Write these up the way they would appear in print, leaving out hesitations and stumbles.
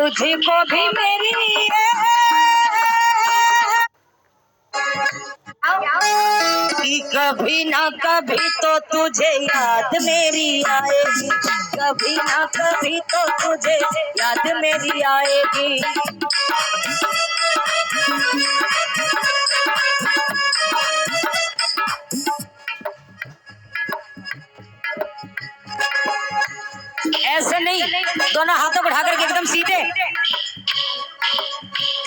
तुझको भी मेरी कि कभी ना कभी तो तुझे याद मेरी आएगी, कभी ना कभी तो तुझे याद मेरी आएगी। ऐसे नहीं, दोनों हाथों बढ़ा करके एकदम सीधे।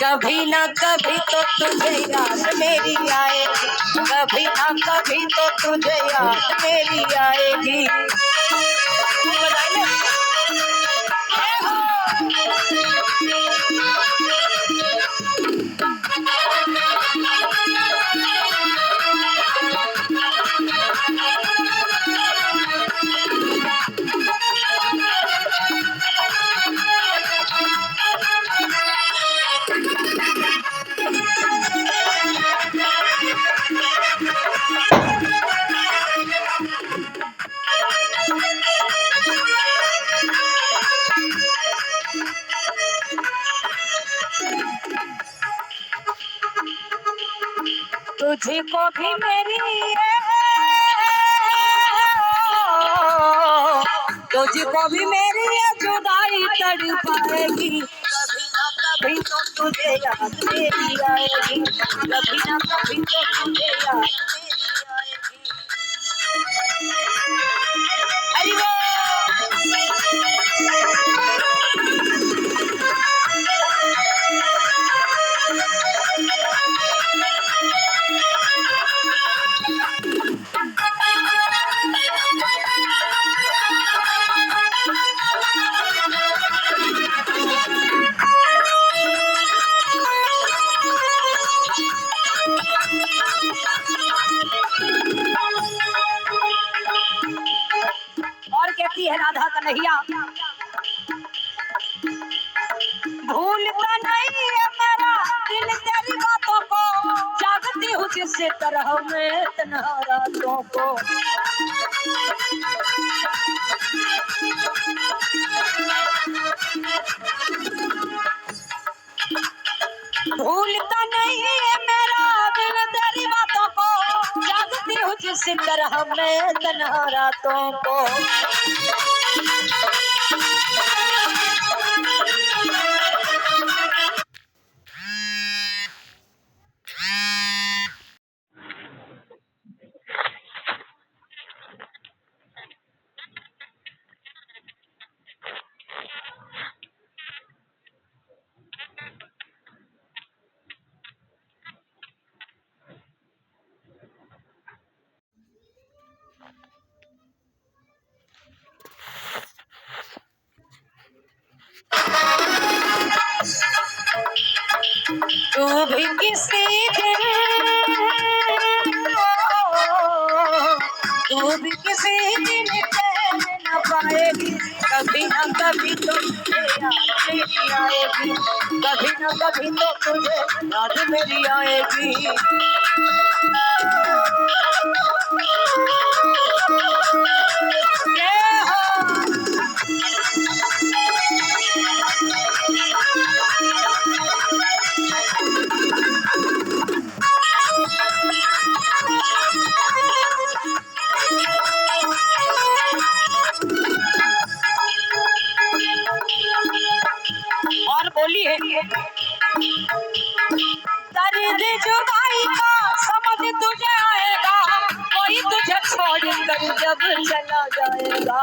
कभी ना कभी तो तुझे याद मेरी आएगी, कभी ना कभी तो तुझे याद मेरी आएगी। तुझको भी मेरी तुझको भी मेरी जुदाई तड़पाएगी, कभी ना कभी तो तुझे याद मेरी आएगी, कभी ना कभी तो तुझे याद मेरी आएगी। हरि बोल। और कहती है राधा कन्हैया, भूलता नहीं है मेरा दिल तेरी बातों को, जागती हूँ जिससे तरह में तन्हा रातों को। भूलता नहीं है मेरा दिल तेरी बातों को, जागती हूँ जिस तरह में तन्हा रातों को। तू भी किसी दिन, तू भी किसी दिन चैन न पाएगी, कभी न कभी तो तुझे याद मेरी आएगी, कभी न कभी तो तुझे याद मेरी आएगी। और बोली है, दर्द जुदाई का समझ तुझे आएगा, कोई तुझे छोड़ कर जब चला जाएगा।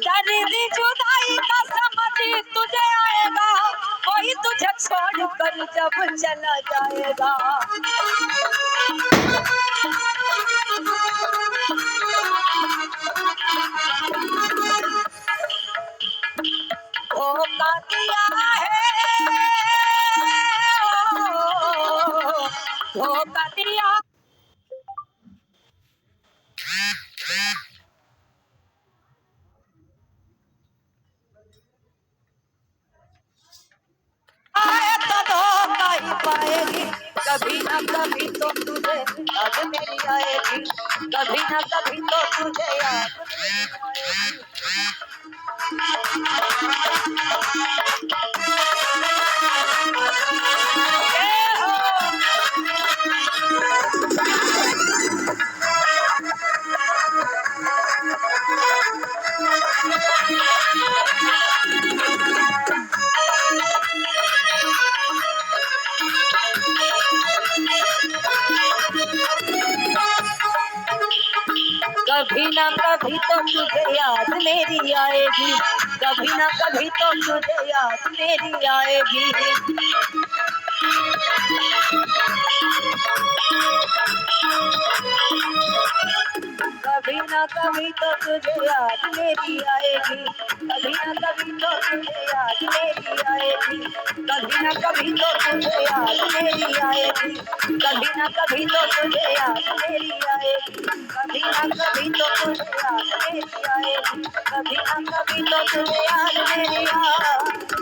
दर्द जुदाई का समझ तुझे आएगा, कोई तुझे छोड़ कर जब चला जाएगा। धोखा दिया है, धोखा दिया तो धोखा ही पाएगी, कभी ना कभी तो तुझे याद मेरी आएगी, कभी ना कभी तो तुझे याद मेरी कभी ना कभी तो तुझे याद मेरी आएगी, कभी ना कभी तो तुझे याद मेरी आएगी। कभी ना कभी तो तुझे याद मेरी आएगी, कभी ना कभी तो तुझे याद मेरी आएगी, कभी ना कभी तो तुझे याद मेरी आएगी, कभी ना कभी तो तुझे याद मेरी आएगी, कभी ना कभी तो तुझे याद मेरी आएगी, कभी ना कभी तो तुझे याद मेरी आएगी।